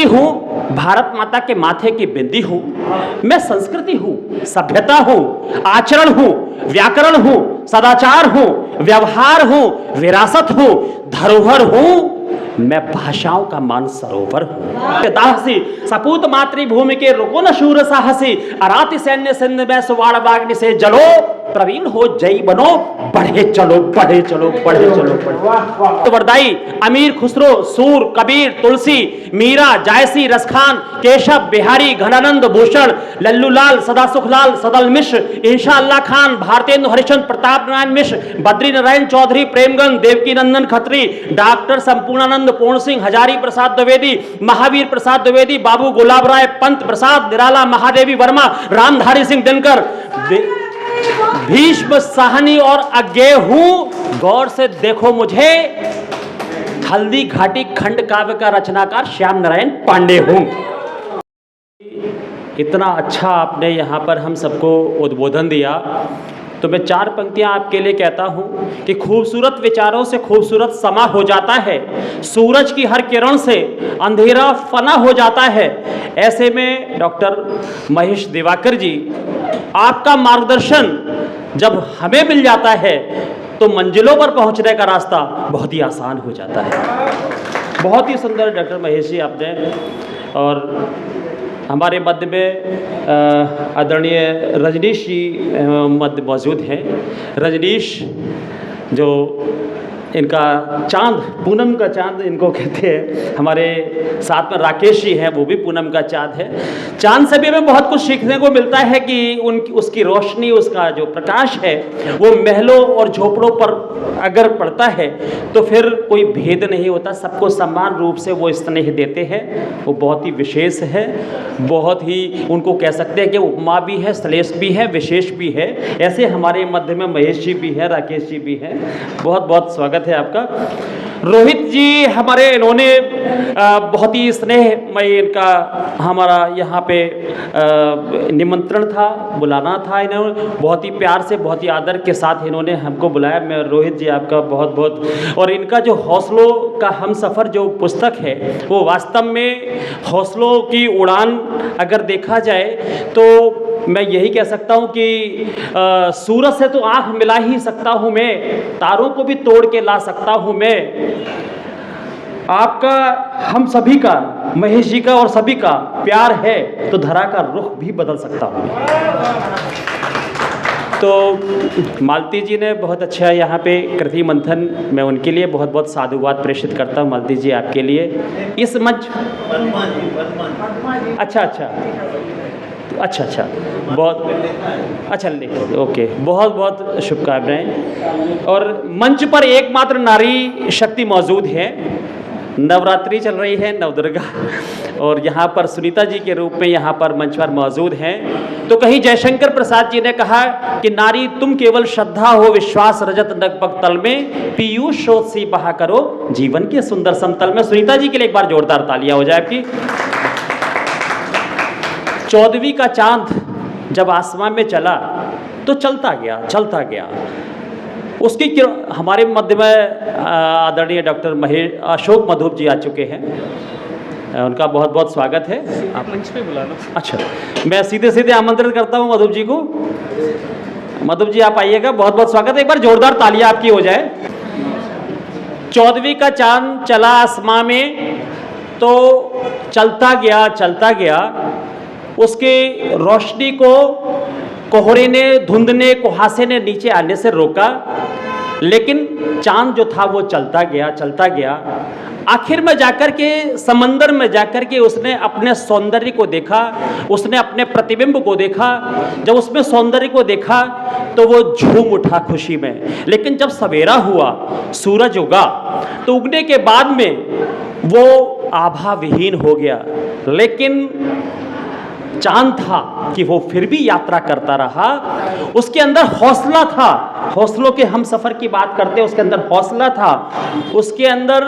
धरती हूँ, भारत माता के माथे की बिंदी हूँ, मैं संस्कृति हूँ, सभ्यता हूँ, आचरण हूँ, व्याकरण हूँ, सदाचार हूँ, व्यवहार हूँ, विरासत हूँ, धरोहर हूँ, मैं भाषाओं का मान सरोवर हूँ। दासी सपूत मातृभूमि के रुको न शूर साहसी, अराति सैन्य सिंध में सुवाड़ बाग्नि से जलो, प्रवीण हो जय बनो, बढ़े चलो बढ़े चलो बढ़े चलो बढ़े। तो वरदाई अमीर खुसरो सूर कबीर तुलसी मीरा जायसी रसखान केशव बिहारी घनानंद भूषण लल्लूलाल सदा सुखलाल सदल मिश्र इंशाअल्लाह खान भारतेंदु हरिश्चंद्र प्रताप नारायण मिश्र बद्री नारायण चौधरी प्रेमगंज देवकी नंदन खत्री डॉक्टर संपूर्णानंद पूर्ण सिंह हजारी प्रसाद द्विवेदी महावीर प्रसाद द्विवेदी बाबू गुलाब राय पंत प्रसाद निराला महादेवी वर्मा रामधारी सिंह दिनकर भीष्म साहनी और अज्ञेय हूं, गौर से देखो मुझे, हल्दी घाटी खंड काव्य का रचनाकार श्याम नारायण पांडे हूं। इतना अच्छा आपने यहाँ पर हम सबको उद्बोधन दिया, तो मैं 4 पंक्तियाँ आपके लिए कहता हूँ कि खूबसूरत विचारों से खूबसूरत समा हो जाता है, सूरज की हर किरण से अंधेरा फना हो जाता है। ऐसे में डॉक्टर महेश दिवाकर जी, आपका मार्गदर्शन जब हमें मिल जाता है तो मंजिलों पर पहुंचने का रास्ता बहुत ही आसान हो जाता है। बहुत ही सुंदर डॉक्टर महेश जी आपने, और हमारे मध्य में आदरणीय रजनीश जी मध्य मौजूद हैं। रजनीश जो इनका चांद, पूनम का चांद इनको कहते हैं, हमारे साथ में राकेश जी हैं, वो भी पूनम का चांद है। चांद से भी हमें बहुत कुछ सीखने को मिलता है कि उसकी रोशनी, उसका जो प्रकाश है वो महलों और झोपड़ों पर अगर पड़ता है तो फिर कोई भेद नहीं होता, सबको समान रूप से वो स्नेह देते हैं। वो बहुत ही विशेष है, बहुत ही उनको कह सकते हैं कि उपमा भी है, श्लेष भी है, विशेष भी है। ऐसे हमारे मध्य में महेश जी भी हैं, राकेश जी भी हैं। बहुत बहुत स्वागत है आपका। रोहित जी हमारे, इन्होंने बहुत ही स्नेहमय, इनका हमारा यहाँ पे निमंत्रण था, बुलाना था, इन्होंने बहुत ही प्यार से, बहुत ही आदर के साथ इन्होंने हमको बुलाया। मैं रोहित जी आपका बहुत बहुत, और इनका जो हौसलों का हम सफ़र जो पुस्तक है वो वास्तव में हौसलों की उड़ान अगर देखा जाए तो मैं यही कह सकता हूँ कि सूरज से तो आँख मिला ही सकता हूँ मैं, तारों को भी तोड़ के ला सकता हूँ मैं। आपका, हम सभी का, महेश जी का और सभी का प्यार है तो धरा का रुख भी बदल सकता हूँ। तो मालती जी ने बहुत अच्छा यहाँ पे कृति मंथन, मैं उनके लिए बहुत बहुत साधुवाद प्रेषित करता हूँ। मालती जी आपके लिए इस मंच, अच्छा, बहुत अच्छा, ओके, बहुत बहुत शुभकामनाएं। और मंच पर एकमात्र नारी शक्ति मौजूद है, नवरात्रि चल रही है, नवदुर्गा, और यहाँ पर सुनीता जी के रूप में यहाँ पर मंच पर मौजूद हैं। तो कहीं जयशंकर प्रसाद जी ने कहा कि नारी तुम केवल श्रद्धा हो, विश्वास रजत नगपक तल में, पीयूष शोध सी बहा करो जीवन के सुंदर समतल में। सुनीता जी के लिए एक बार जोरदार तालियां हो जाए आपकी। 14वीं का चांद जब आसमान में चला तो चलता गया। उसकी हमारे मध्य में आदरणीय डॉक्टर महेश अशोक मधुप जी आ चुके हैं, उनका बहुत बहुत स्वागत है। आप मंच पे बुला लो। अच्छा, मैं सीधे आमंत्रित करता हूँ मधुप जी को। मधुप जी आप आइएगा, बहुत बहुत स्वागत है। एक बार जोरदार तालियां आपकी हो जाए। 14वीं का चांद चला आसमां में तो चलता गया, उसके रोशनी को कोहरे ने, धुंध ने, कुहासे ने नीचे आने से रोका, लेकिन चांद जो था वो चलता गया। आखिर में जाकर के, समंदर में जाकर के उसने अपने सौंदर्य को देखा, उसने अपने प्रतिबिंब को देखा। जब उसमें सौंदर्य को देखा तो वो झूम उठा खुशी में। लेकिन जब सवेरा हुआ, सूरज उगा, तो उगने के बाद में वो आभा विहीन हो गया। लेकिन चांद था कि वो फिर भी यात्रा करता रहा, उसके अंदर हौसला था। हौसलों के हम सफ़र की बात करते हैं, उसके अंदर हौसला था, उसके अंदर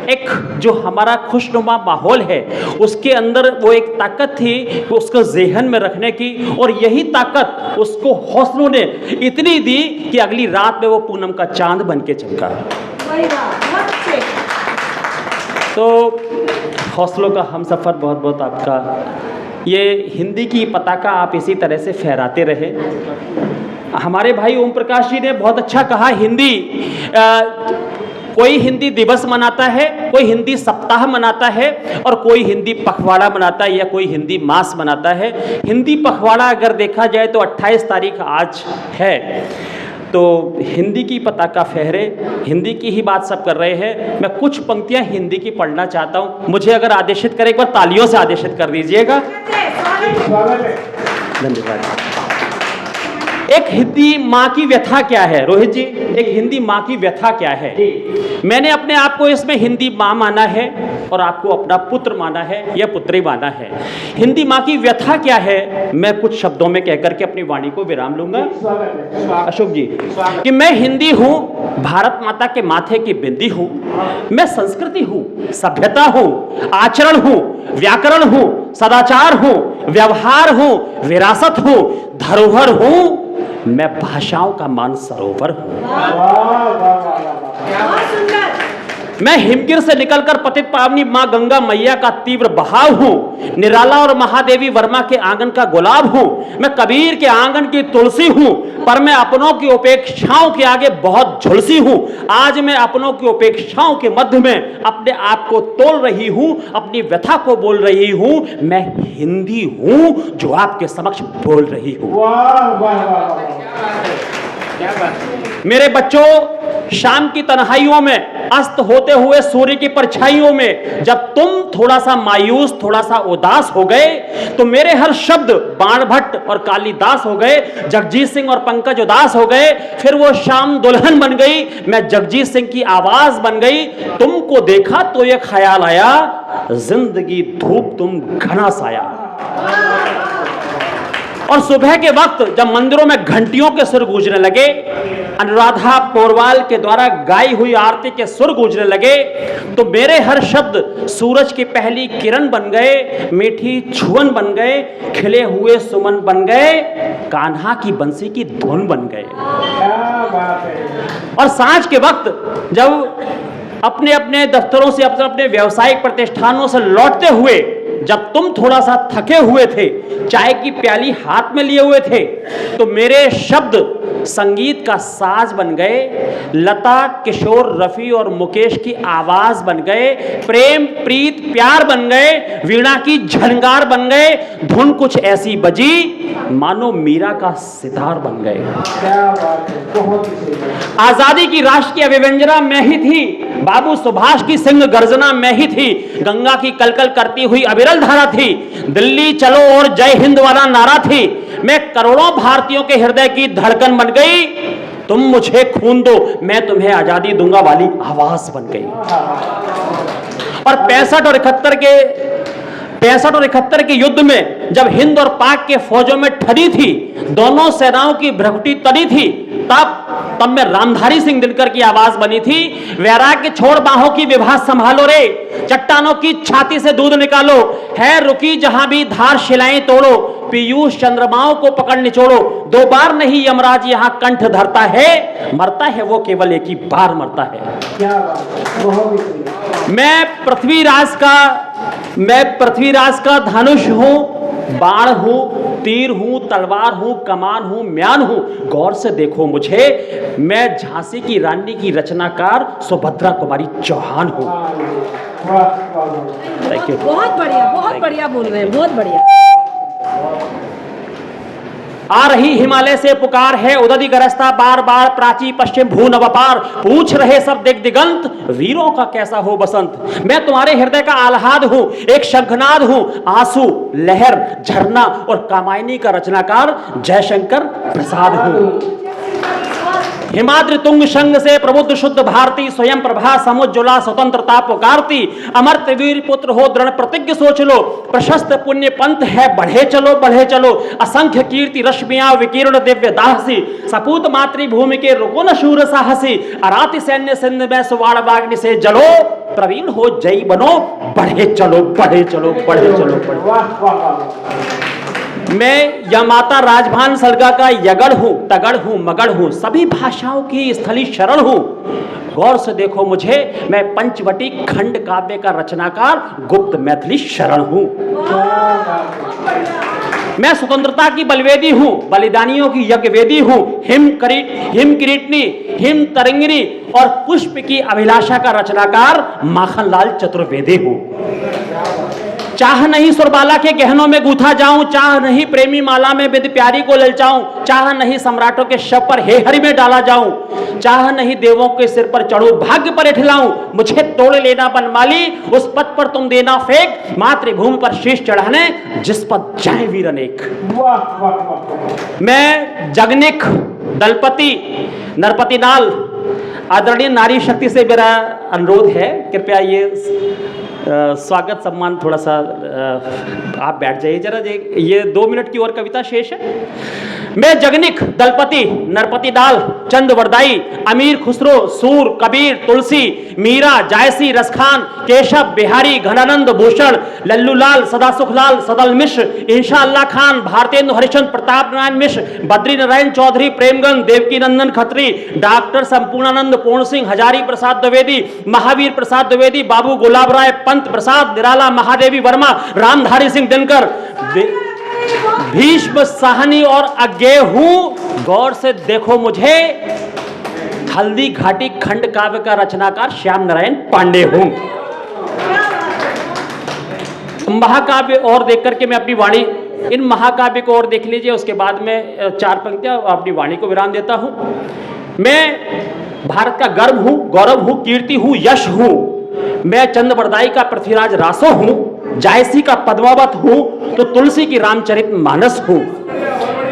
एक जो हमारा खुशनुमा माहौल है, उसके अंदर वो एक ताकत थी उसको ज़हन में रखने की, और यही ताकत उसको हौसलों ने इतनी दी कि अगली रात में वो पूनम का चांद बन के चमका। तो हौसलों का हमसफ़र बहुत बहुत आपका। ये हिंदी की पताका आप इसी तरह से फहराते रहे। हमारे भाई ओम प्रकाश जी ने बहुत अच्छा कहा, हिंदी कोई हिंदी दिवस मनाता है, कोई हिंदी सप्ताह मनाता है और कोई हिंदी पखवाड़ा मनाता है या कोई हिंदी मास मनाता है। हिंदी पखवाड़ा अगर देखा जाए तो 28 तारीख आज है। तो हिंदी की पताका फहरे, हिंदी की ही बात सब कर रहे हैं। मैं कुछ पंक्तियां हिंदी की पढ़ना चाहता हूं, मुझे अगर आदेशित करें, एक बार तालियों से आदेशित कर दीजिएगा। धन्यवाद। एक हिंदी माँ की व्यथा क्या है रोहित जी, एक हिंदी माँ की व्यथा क्या है? मैंने अपने आप को इसमें हिंदी माँ माना है और आपको अपना पुत्र माना है या पुत्री माना है। हिंदी माँ की व्यथा क्या है, मैं कुछ शब्दों में कहकर के अपनी वाणी को विराम लूंगा। अशोक जी, कि मैं हिंदी हूँ, भारत माता के माथे की बिंदी हूँ, मैं संस्कृति हूँ, सभ्यता हूँ, आचरण हूँ, व्याकरण हूँ, सदाचार हूँ, व्यवहार हूँ, विरासत हूँ, धरोहर हूँ, मैं भाषाओं का मानसरोवर हूँ। मैं हिमगिर से निकलकर पतित पावनी मां गंगा मैया का तीव्र बहाव हूं, निराला और महादेवी वर्मा के आंगन का गुलाब हूं, मैं कबीर के आंगन की तुलसी हूं, पर मैं अपनों की उपेक्षाओं के आगे बहुत झुलसी हूं। आज मैं अपनों की उपेक्षाओं के मध्य में अपने आप को तोल रही हूं, अपनी व्यथा को बोल रही हूं। मैं हिंदी हूं जो आपके समक्ष बोल रही हूं। मेरे बच्चों, शाम की तन्हाइयों में, अस्त होते हुए सूर्य की परछाइयों में जब तुम थोड़ा सा मायूस, थोड़ा सा उदास हो गए, तो मेरे हर शब्द बाण भट्ट और कालिदास हो गए, जगजीत सिंह और पंकज उदास हो गए। फिर वो शाम दुल्हन बन गई, मैं जगजीत सिंह की आवाज बन गई। तुमको देखा तो ये ख्याल आया, जिंदगी धूप तुम घना साया। और सुबह के वक्त जब मंदिरों में घंटियों के सुर गूंजने लगे, अनुराधा पोरवाल के द्वारा गाई हुई आरती के सुर गूंजने लगे, तो मेरे हर शब्द सूरज की पहली किरण बन गए, मीठी छुअन बन गए, खिले हुए सुमन बन गए, कान्हा की बंसी की धुन बन गए। और सांझ के वक्त जब अपने अपने दफ्तरों से, अपने अपने व्यावसायिक प्रतिष्ठानों से लौटते हुए जब तुम थोड़ा सा थके हुए थे, चाय की प्याली हाथ में लिए हुए थे, तो मेरे शब्द संगीत का साज बन गए, लता, किशोर, रफी और मुकेश की आवाज बन गए, प्रेम, प्रीत, प्यार बन गए, वीणा की झनकार बन गए, धुन कुछ ऐसी बजी मानो मीरा का सितार बन गए। आजादी की राष्ट्र की अभिव्यंजना मैं ही थी, बाबू सुभाष की सिंह गर्जना मैं ही थी, गंगा की कलकल करती हुई अविरल धारा थी, दिल्ली चलो और जय हिंद वाला नारा थी, मैं करोड़ों भारतीयों के हृदय की धड़कन बन गई, तुम मुझे खून दो मैं तुम्हें आजादी दूंगा वाली आवाज बन गई। और 65 और 71 के युद्ध में जब हिंद और पाक के फौजों में ठनी थी, दोनों सेनाओं की भ्रकुटी तनी थी, तब में रामधारी सिंह दिनकर की आवाज बनी थी, वैराग्य छोड़ बाहों की विभा संभालो रे, चट्टानों की छाती से दूध निकालो, है रुकी जहां भी धार शिलाएं तोड़ो, पीयूष चंद्रमाओं को पकड़ निचोड़ो, 2 बार नहीं यमराज यहां कंठ धरता है, मरता है वो केवल एक ही बार मरता है। क्या बात। मैं पृथ्वीराज का धनुष हूं, बाण हूं, तीर हूं, तलवार हूं, कमान हूं, म्यान हूं, गौर से देखो मुझे, मैं झांसी की रानी की रचनाकार सुभद्रा कुमारी चौहान हूं। Thank you. बहुत बढ़िया बोल रहे हैं, बहुत बढ़िया। आ रही हिमालय से पुकार है, उदधि गरजता बार बार, प्राची पश्चिम भू नवपार, पूछ रहे सब दिग दिगंत, वीरों का कैसा हो बसंत। मैं तुम्हारे हृदय का आह्लाद हूं, एक शंखनाद हूं, आंसू, लहर, झरना और कामायनी का रचनाकार जयशंकर प्रसाद हूं। हिमाद्रि तुंग शंग से प्रबुद्ध शुद्ध भारती, स्वयं प्रभा समुज्ज्वला स्वतंत्रता पुकारती, अमर वीर पुत्र हो दृढ़ प्रतिज्ञ सोच लो, प्रशस्त पुण्य पंथ है बढ़े चलो, असंख्य कीर्ति रश्मियां विकीर्ण दिव्य दाहसी, सपूत मातृभूमि के रुको न शूर साहसी, अराति सैन्य सिंध में सुवाड़ वाग्नि से जलो, प्रवीण हो जय बनो, बढ़े चलो। मैं यमाता राजभान सलगा का यगड़ हूं, तगड़ हूं, मगड़ हूं, सभी भाषाओं की स्थली शरण हूं, गौर से देखो मुझे, मैं पंचवटी खंड काव्य का रचनाकार गुप्त मैथिली शरण हूं। मैं स्वतंत्रता की बलवेदी हूं, बलिदानियों की यज्ञवेदी हूं, हिम किरीटनी, हिम तरंगिनी और पुष्प की अभिलाषा का रचनाकार माखनलाल चतुर्वेदी हूं। चाह नहीं सुरबाला के गहनों में गूथा जाऊं, चाह नहीं प्रेमी माला में बिद प्यारी को ललचाऊं, चाह नहीं सम्राटों के शव पर हे हरि में डाला जाऊं, चाह नहीं देवों के सिर पर चढ़ूं भाग्य पर ठिलाऊं, मुझे तोड़ लेना बनमाली, उस पद पर तुम देना फेंक, मातृभूमि पर शीश चढ़ाने जिस पर जाए वीर अनेक। मैं जगनिक, दलपति, नरपतिनाल, आदरणीय नारी शक्ति से मेरा अनुरोध है, कृपया ये स्वागत सम्मान थोड़ा सा आप बैठ जाइए जरा, ये 2 मिनट की और कविता शेष है। मैं जगनिक, दलपति, नरपतिनाल, चंद्रवरदाई, अमीर खुसरो, सूर, कबीर, तुलसी, मीरा, जायसी, रसखान, केशव, बिहारी, घनानंद, भूषण, लल्लूलाल, सदा सुखलाल, सदल मिश्र, इंशाअल्लाह खान, भारतेंदु हरिश्चंद्र, प्रताप नारायण मिश्र, बद्री नारायण चौधरी, प्रेमगंज, देवकी नंदन खत्री, डॉक्टर संपूर्णानंद, पूर्ण सिंह, हजारी प्रसाद द्विवेदी, महावीर प्रसाद द्विवेदी, बाबू गुलाब राय, पंत प्रसाद, निराला महादेवी वर्मा, रामधारी सिंह दिनकर, भीष्म, साहनी और अज्ञेय हूं। गौर से देखो मुझे, हल्दी घाटी खंड काव्य का रचनाकार श्याम नारायण पांडे हूं। महाकाव्य और देख करके मैं अपनी वाणी, इन महाकाव्य को और देख लीजिए, उसके बाद में 4 पंक्तियां अपनी वाणी को विराम देता हूं। मैं भारत का गर्व हूं, गौरव हूं, कीर्ति हूं, यश हूं। मैं चंद्रवरदाई का पृथ्वीराज रासो हूं, जायसी का पद्मावत हूं, तो तुलसी की रामचरित मानस हूं।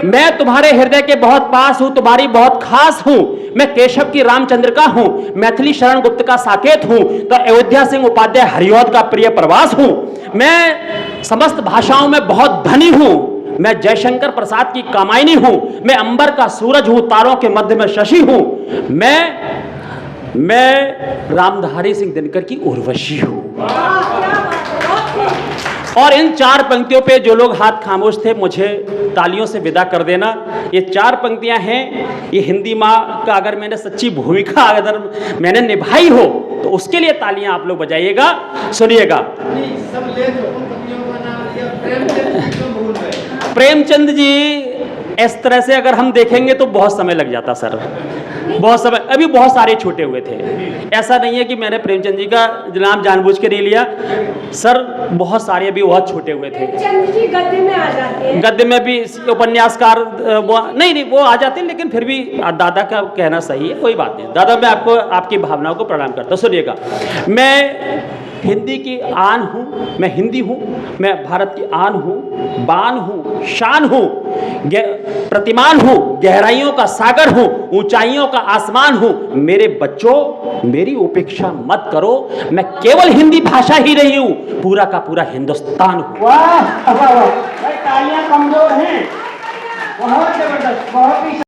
मैं तुम्हारे हृदय के बहुत पास हूं, तुम्हारी बहुत खास हूं। मैं केशव की रामचंद्रिका हूं, मैथिली शरण गुप्त का साकेत हूं, तो अयोध्या सिंह उपाध्याय हरिऔध का प्रिय प्रवास हूं। मैं समस्त भाषाओं में बहुत धनी हूं, मैं जयशंकर प्रसाद की कामायनी हूं। मैं अंबर का सूरज हूं, तारों के मध्य में शशि हूं। मैं रामधारी सिंह दिनकर की उर्वशी हूं। और इन 4 पंक्तियों पे जो लोग हाथ खामोश थे, मुझे तालियों से विदा कर देना। ये 4 पंक्तियां हैं, ये हिंदी माँ का अगर मैंने सच्ची भूमिका अगर मैंने निभाई हो तो उसके लिए तालियां आप लोग बजाइएगा। सुनिएगा, प्रेमचंद जी इस तरह से अगर हम देखेंगे तो बहुत समय लग जाता सर, बहुत समय। अभी बहुत सारे छूटे हुए थे, ऐसा नहीं है कि मैंने प्रेमचंद जी का नाम जानबूझ के नहीं लिया सर, बहुत सारे अभी बहुत छूटे हुए थे। प्रेमचंद जी गद्य में आ जाते हैं, गद्य में भी उपन्यासकार नहीं वो आ जाते हैं, लेकिन फिर भी दादा का कहना सही है, कोई बात नहीं। दादा मैं आपको आपकी भावनाओं को प्रणाम करता हूँ। सुनिएगा, मैं हिंदी की आन हूँ, मैं हिंदी हूँ, मैं भारत की आन हूँ, बान हूँ, शान हूँ, प्रतिमान हूँ, गहराइयों का सागर हूँ, ऊंचाइयों का आसमान हूँ। मेरे बच्चों मेरी उपेक्षा मत करो, मैं केवल हिंदी भाषा ही नहीं हूँ, पूरा का पूरा हिंदुस्तान हूँ। वाह वाह वाह, तालियां कमजोर हैं, बहुत जबरदस्त, बहुत ही